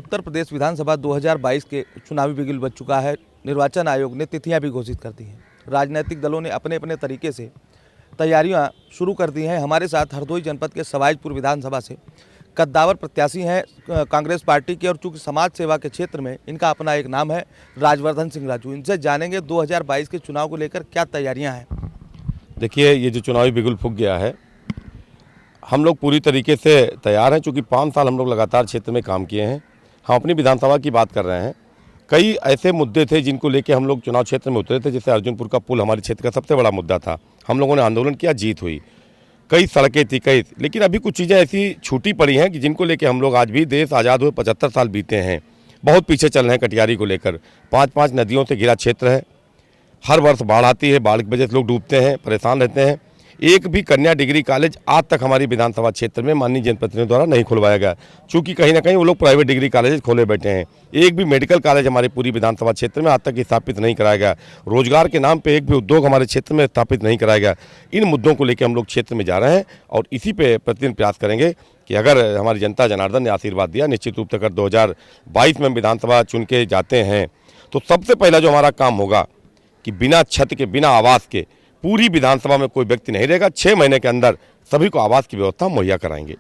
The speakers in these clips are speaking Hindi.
उत्तर प्रदेश विधानसभा 2022 के चुनावी बिगुल बज चुका है। निर्वाचन आयोग ने तिथियां भी घोषित कर दी हैं। राजनीतिक दलों ने अपने अपने तरीके से तैयारियां शुरू कर दी हैं। हमारे साथ हरदोई जनपद के सवाईजपुर विधानसभा से कद्दावर प्रत्याशी हैं कांग्रेस पार्टी के, और चूंकि समाज सेवा के क्षेत्र में इनका अपना एक नाम है, राजवर्धन सिंह राजू। इनसे जानेंगे 2022 के चुनाव को लेकर क्या तैयारियाँ हैं। देखिए, ये जो चुनावी बिगुल फूंक गया है, हम लोग पूरी तरीके से तैयार हैं। चूँकि 5 साल हम लोग लगातार क्षेत्र में काम किए हैं। हम अपनी विधानसभा की बात कर रहे हैं। कई ऐसे मुद्दे थे जिनको लेके हम लोग चुनाव क्षेत्र में उतरे थे। जैसे अर्जुनपुर का पुल हमारे क्षेत्र का सबसे बड़ा मुद्दा था। हम लोगों ने आंदोलन किया, जीत हुई। कई सड़कें थी, लेकिन अभी कुछ चीज़ें ऐसी छूटी पड़ी हैं कि जिनको लेके हम लोग आज भी, देश आज़ाद हुए 75 साल बीते हैं, बहुत पीछे चल रहे हैं। कटियारी को लेकर 5-5 नदियों से घिरा क्षेत्र है। हर वर्ष बाढ़ आती है, बाढ़ की वजह से लोग डूबते हैं, परेशान रहते हैं। एक भी कन्या डिग्री कॉलेज आज तक हमारी विधानसभा क्षेत्र में माननीय जनप्रतिनिधियों द्वारा नहीं खुलवाया गया, चूँकि कहीं ना कहीं वो लोग प्राइवेट डिग्री कॉलेज खोले बैठे हैं। एक भी मेडिकल कॉलेज हमारी पूरी विधानसभा क्षेत्र में आज तक स्थापित नहीं कराया गया। रोजगार के नाम पे एक भी उद्योग हमारे क्षेत्र में स्थापित नहीं कराया गया। इन मुद्दों को लेकर हम लोग क्षेत्र में जा रहे हैं और इसी पे प्रतिदिन प्रयास करेंगे कि अगर हमारी जनता जनार्दन ने आशीर्वाद दिया, निश्चित रूप से अगर 2022 में विधानसभा चुन के जाते हैं तो सबसे पहला जो हमारा काम होगा कि बिना छत के, बिना आवास के पूरी विधानसभा में कोई व्यक्ति नहीं रहेगा। 6 महीने के अंदर सभी को आवास की व्यवस्था मुहैया कराएंगे।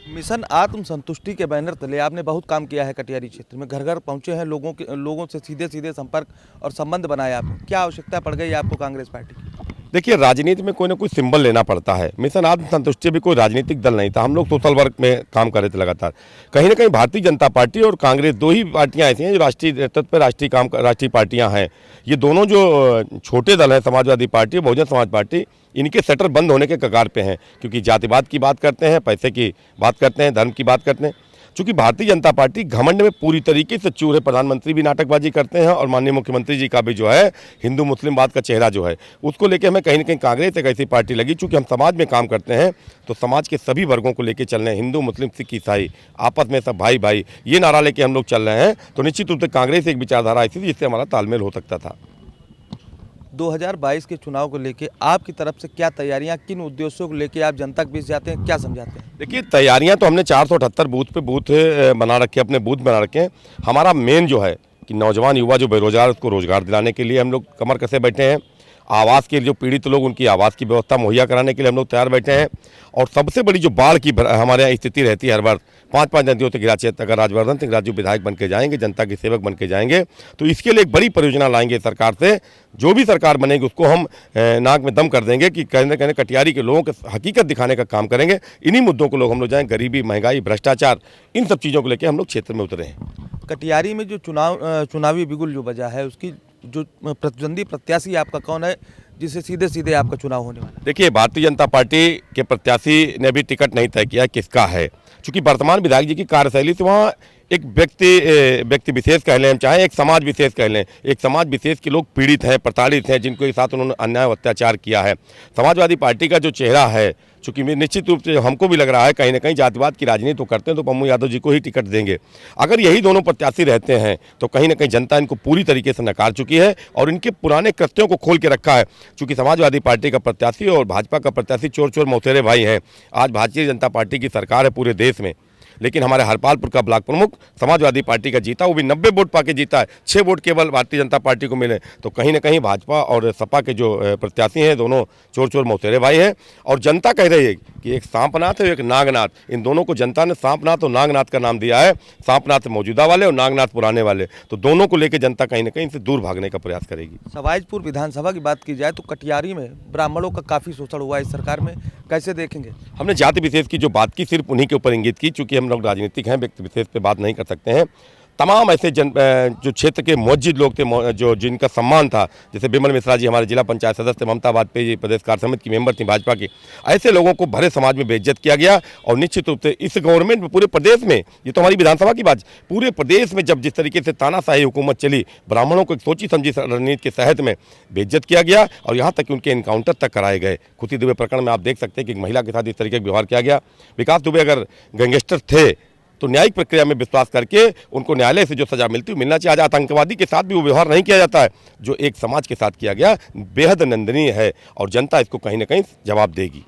मिशन आत्मसंतुष्टि के बैनर तले आपने बहुत काम किया है। कटियारी क्षेत्र में घर घर पहुंचे हैं, लोगों से सीधे संपर्क और संबंध बनाया आपने। क्या आवश्यकता पड़ गई आपको कांग्रेस पार्टी की? देखिए, राजनीति में कोई ना कोई सिंबल लेना पड़ता है। मिशन आत्मसंतुष्टि भी कोई राजनीतिक दल नहीं था। हम लोग सोशल वर्क में काम कर रहे थे लगातार। कहीं ना कहीं भारतीय जनता पार्टी और कांग्रेस, 2 ही पार्टियां ऐसी हैं जो राष्ट्रीय नेतृत्व पर राष्ट्रीय पार्टियां हैं। ये दोनों जो छोटे दल हैं, समाजवादी पार्टी और बहुजन समाज पार्टी, इनके शटर बंद होने के कगार पे हैं, क्योंकि जातिवाद की बात करते हैं, पैसे की बात करते हैं, धर्म की बात करते हैं। चूँकि भारतीय जनता पार्टी घमंड में पूरी तरीके से चूर है। प्रधानमंत्री भी नाटकबाजी करते हैं और माननीय मुख्यमंत्री जी का भी जो है हिंदू मुस्लिमवाद का चेहरा जो है, उसको लेकर हमें कहीं ना कहीं कांग्रेस एक ऐसी पार्टी लगी। चूँकि हम समाज में काम करते हैं तो समाज के सभी वर्गों को लेकर चल रहे हैं, हिंदू मुस्लिम सिख ईसाई, आपस में सब भाई भाई, ये नारा लेके हम लोग चल रहे हैं। तो निश्चित रूप से कांग्रेस एक विचारधारा ऐसी थी जिससे हमारा तालमेल हो सकता था। 2022 के चुनाव को लेके आपकी तरफ से क्या तैयारियां, किन उद्देश्यों को लेके आप जनता के बीच जाते हैं, क्या समझाते हैं? देखिए, तैयारियां तो हमने 478 बूथ बना रखे, अपने बूथ बना रखे हैं। हमारा मेन जो है कि नौजवान युवा जो बेरोजगार, उसको रोजगार दिलाने के लिए हम लोग कमर कसे बैठे हैं। आवास के लिए जो पीड़ित लोग, उनकी आवास की व्यवस्था मुहैया कराने के लिए हम लोग तैयार बैठे हैं। और सबसे बड़ी जो बाढ़ की हमारे यहाँ स्थिति रहती है हर बार, 5-5 नदियों से घिरा क्षेत्र, अगर राजवर्धन सिंह राजू विधायक बन के जाएंगे, जनता के सेवक बन के जाएंगे, तो इसके लिए एक बड़ी परियोजना लाएंगे सरकार से। जो भी सरकार बनेगी उसको हम नाक में दम कर देंगे कि कहने कहने कटियारी के लोगों को हकीकत दिखाने का काम करेंगे। इन्हीं मुद्दों को लोग हम लोग जाएँ, गरीबी, महंगाई, भ्रष्टाचार, इन सब चीज़ों को लेकर हम लोग क्षेत्र में उतरे हैं। कटियारी में जो चुनावी बिगुल जो बजा है, उसकी जो प्रतिद्वंदी प्रत्याशी आपका कौन है जिससे सीधे आपका चुनाव होने वाला है? देखिए, भारतीय जनता पार्टी के प्रत्याशी ने भी टिकट नहीं तय किया किसका है। क्योंकि वर्तमान विधायक जी की कार्यशैली से वहाँ एक व्यक्ति विशेष कह लें, चाहे एक समाज विशेष कह लें, एक समाज विशेष के लोग पीड़ित हैं, प्रताड़ित हैं, जिनको एक साथ उन्होंने अन्याय अत्याचार किया है। समाजवादी पार्टी का जो चेहरा है, चूँकि निश्चित रूप से हमको भी लग रहा है कहीं ना कहीं जातिवाद की राजनीति तो करते हैं, तो पम्मू यादव जी को ही टिकट देंगे। अगर यही दोनों प्रत्याशी रहते हैं तो कहीं ना कहीं जनता इनको पूरी तरीके से नकार चुकी है और इनके पुराने कृत्यों को खोल के रखा है। चूँकि समाजवादी पार्टी का प्रत्याशी और भाजपा का प्रत्याशी चोर मौसेरे भाई हैं। आज भारतीय जनता पार्टी की सरकार है पूरे देश में, लेकिन हमारे हरपालपुर का ब्लॉक प्रमुख समाजवादी पार्टी का जीता, वो भी 90 वोट पाके जीता है। 6 वोट केवल भारतीय जनता पार्टी को मिले। तो कहीं ना कहीं भाजपा और सपा के जो प्रत्याशी हैं, दोनों चोर मौसेरे भाई हैं। और जनता कह रही है कि एक सांपनाथ है, एक नागनाथ, इन दोनों को जनता ने सांपनाथ और नागनाथ का नाम दिया है। सांपनाथ मौजूदा वाले और नागनाथ पुराने वाले, तो दोनों को लेकर जनता कहीं ना कहीं इनसे दूर भागने का प्रयास करेगी। सवाईजपुर विधानसभा की बात की जाए तो कटियारी में ब्राह्मणों का काफ़ी शोषण हुआ है इस सरकार में, कैसे देखेंगे? हमने जाति विशेष की जो बात की, सिर्फ उन्हीं के ऊपर इंगित की। चूँकि हम लोग राजनीतिक हैं, व्यक्ति विशेष पे बात नहीं कर सकते हैं। तमाम ऐसे जो क्षेत्र के मौजूद लोग थे, जो जिनका सम्मान था, जैसे बिमल मिश्रा जी हमारे जिला पंचायत सदस्य, ममता वाजपेयी जी प्रदेश कार्य समिति की मेंबर थी भाजपा की, ऐसे लोगों को भरे समाज में बेइज्जत किया गया। और निश्चित रूप से इस गवर्नमेंट में, पूरे प्रदेश में, ये तो हमारी विधानसभा की बात, पूरे प्रदेश में जब जिस तरीके से तानाशाही हुकूमत चली, ब्राह्मणों को एक सोची समझी रणनीति के तहत में बेइज्जत किया गया और यहाँ तक कि उनके इनकाउंटर तक कराए गए। खुशी दुबे प्रकरण में आप देख सकते हैं कि एक महिला के साथ इस तरीके का व्यवहार किया गया। विकास दुबे अगर गैंगस्टर थे तो न्यायिक प्रक्रिया में विश्वास करके उनको न्यायालय से जो सजा मिलती है मिलना चाहिए। आज आतंकवादी के साथ भी वो व्यवहार नहीं किया जाता है जो एक समाज के साथ किया गया, बेहद निंदनीय है और जनता इसको कहीं ना कहीं जवाब देगी।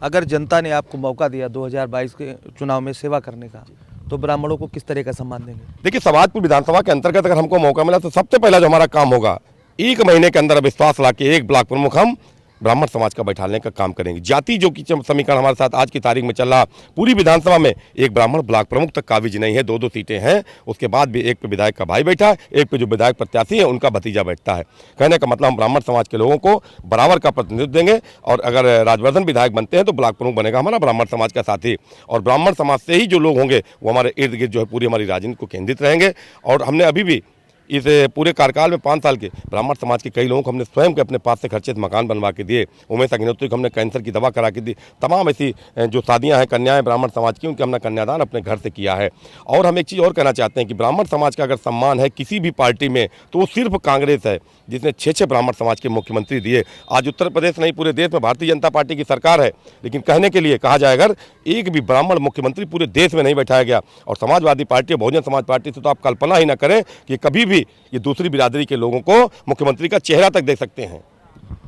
अगर जनता ने आपको मौका दिया 2022 के चुनाव में सेवा करने का, तो ब्राह्मणों को किस तरह का सम्मान देंगे? देखिए, समाजपुर विधानसभा के अंतर्गत अगर हमको मौका मिला तो सबसे पहला जो हमारा काम होगा, 1 महीने के अंदर विश्वास ला के एक ब्लॉक प्रमुख हम ब्राह्मण समाज का बैठाने का काम करेंगे। जाति जो कि समीकरण हमारे साथ आज की तारीख में चल रहा, पूरी विधानसभा में एक ब्राह्मण ब्लॉक प्रमुख तक काबिज नहीं है, 2-2 सीटें हैं। उसके बाद भी एक पे विधायक का भाई बैठा है, एक पे जो विधायक प्रत्याशी है उनका भतीजा बैठता है। कहने का मतलब हम ब्राह्मण समाज के लोगों को बराबर का प्रतिनिधित्व देंगे, और अगर राजवर्धन विधायक बनते हैं तो ब्लॉक प्रमुख बनेगा हमारा ब्राह्मण समाज का साथी, और ब्राह्मण समाज से ही जो लोग होंगे वो हमारे इर्द गिर्द जो है पूरी हमारी राजनीति को केंद्रित रहेंगे। और हमने अभी भी इस पूरे कार्यकाल में 5 साल के ब्राह्मण समाज के कई लोगों को हमने स्वयं के अपने पास से खर्चित मकान बनवा के दिए। उमेश अग्निहोत्री को हमने कैंसर की दवा करा के दी। तमाम ऐसी जो शादियां हैं कन्याएं ब्राह्मण समाज की, उनके हमने कन्यादान अपने घर से किया है। और हम एक चीज़ और कहना चाहते हैं कि ब्राह्मण समाज का अगर सम्मान है किसी भी पार्टी में तो वो सिर्फ कांग्रेस है, जिसने 6 ब्राह्मण समाज के मुख्यमंत्री दिए। आज उत्तर प्रदेश नहीं पूरे देश में भारतीय जनता पार्टी की सरकार है, लेकिन कहने के लिए कहा जाए अगर एक भी ब्राह्मण मुख्यमंत्री पूरे देश में नहीं बैठाया गया। और समाजवादी पार्टी, बहुजन समाज पार्टी से तो आप कल्पना ही ना करें कि कभी भी ये दूसरी बिरादरी के लोगों को मुख्यमंत्री का चेहरा तक देख सकते हैं।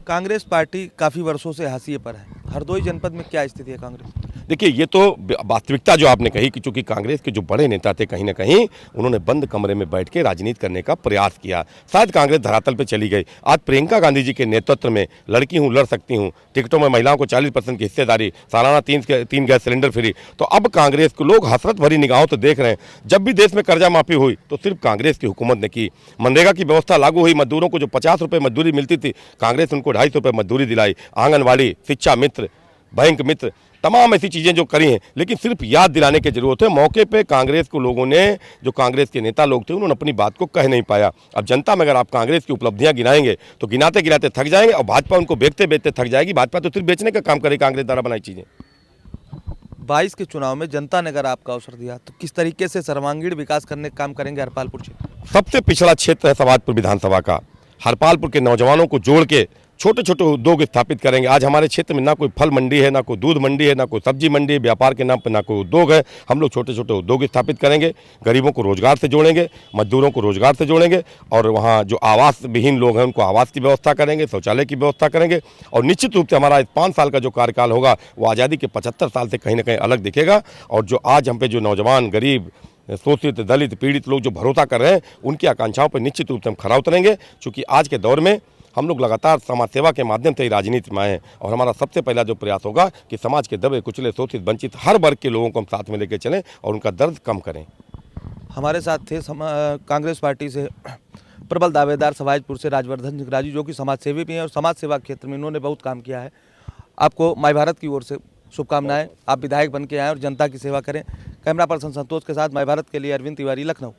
कांग्रेस पार्टी काफ़ी वर्षों से हाशिए पर है। हरदोई जनपद में क्या स्थिति है कांग्रेस? देखिए, ये तो वास्तविकता जो आपने कही कि चूंकि कांग्रेस के जो बड़े नेता थे कहीं ना कहीं उन्होंने बंद कमरे में बैठ के राजनीति करने का प्रयास किया, शायद कांग्रेस धरातल पे चली गई। आज प्रियंका गांधी जी के नेतृत्व में लड़की हूँ लड़ सकती हूँ, टिकटों में महिलाओं को 40% की हिस्सेदारी, सालाना 3 गैस सिलेंडर फ्री, तो अब कांग्रेस को लोग हसरत भरी निगाहों से देख रहे हैं। जब भी देश में कर्जा माफी हुई तो सिर्फ कांग्रेस की हुकूमत ने की। मनरेगा की व्यवस्था लागू हुई, मजदूरों को जो 50 रुपये मजदूरी मिलती थी कांग्रेस उनको 250 रुपये मजदूरी दिलाई। आंगनबाड़ी, शिक्षा मित्र, बैंक मित्र, तमाम ऐसी चीज़ें जो करी हैं, लेकिन सिर्फ याद दिलाने की जरूरत है। मौके पे कांग्रेस को लोगों ने, जो कांग्रेस के नेता लोग थे, उन्होंने अपनी बात को कह नहीं पाया। अब जनता में अगर आप कांग्रेस की उपलब्धियां गिनाएंगे तो गिनाते गिनाते थक जाएंगे, और भाजपा उनको बेचते बेचते थक जाएगी। भाजपा तो सिर्फ बेचने का काम करे, कांग्रेस द्वारा बनाई चीज़ें। 22 के चुनाव में जनता ने अगर आपका अवसर दिया तो किस तरीके से सर्वांगीण विकास करने का काम करेंगे हरपालपुर क्षेत्र? सबसे पिछड़ा क्षेत्र है समाजपुर विधानसभा का। हरपालपुर के नौजवानों को जोड़ के छोटे छोटे उद्योग स्थापित करेंगे। आज हमारे क्षेत्र में ना कोई फल मंडी है, ना कोई दूध मंडी है, ना कोई सब्जी मंडी है, व्यापार के नाम पर ना कोई उद्योग है। हम लोग छोटे छोटे उद्योग स्थापित करेंगे, गरीबों को रोजगार से जोड़ेंगे, मजदूरों को रोजगार से जोड़ेंगे, और वहाँ जो आवास विहीन लोग हैं उनको आवास की व्यवस्था करेंगे, शौचालय की व्यवस्था करेंगे। और निश्चित रूप से हमारा इस 5 साल का जो कार्यकाल होगा वो आज़ादी के 75 साल से कहीं ना कहीं अलग दिखेगा। और जो आज हम पे जो नौजवान, गरीब, शोषित, दलित, पीड़ित लोग जो भरोसा कर रहे हैं, उनकी आकांक्षाओं पर निश्चित रूप से हम खरा उतरेंगे। क्योंकि आज के दौर में हम लोग लगातार समाज सेवा के माध्यम से ही राजनीति में आए हैं, और हमारा सबसे पहला जो प्रयास होगा कि समाज के दबे कुचले, शोषित, वंचित हर वर्ग के लोगों को हम साथ में लेकर चलें और उनका दर्द कम करें। हमारे साथ थे कांग्रेस पार्टी से प्रबल दावेदार समाजपुर से राजवर्धन जिगराजी, जो कि समाज सेवी भी हैं और समाज सेवा के क्षेत्र में इन्होंने बहुत काम किया है। आपको माय भारत की ओर से शुभकामनाएं। आप विधायक बन के आएँ और जनता की सेवा करें। कैमरा पर्सन संतोष के साथ माय भारत के लिए अरविंद तिवारी, लखनऊ।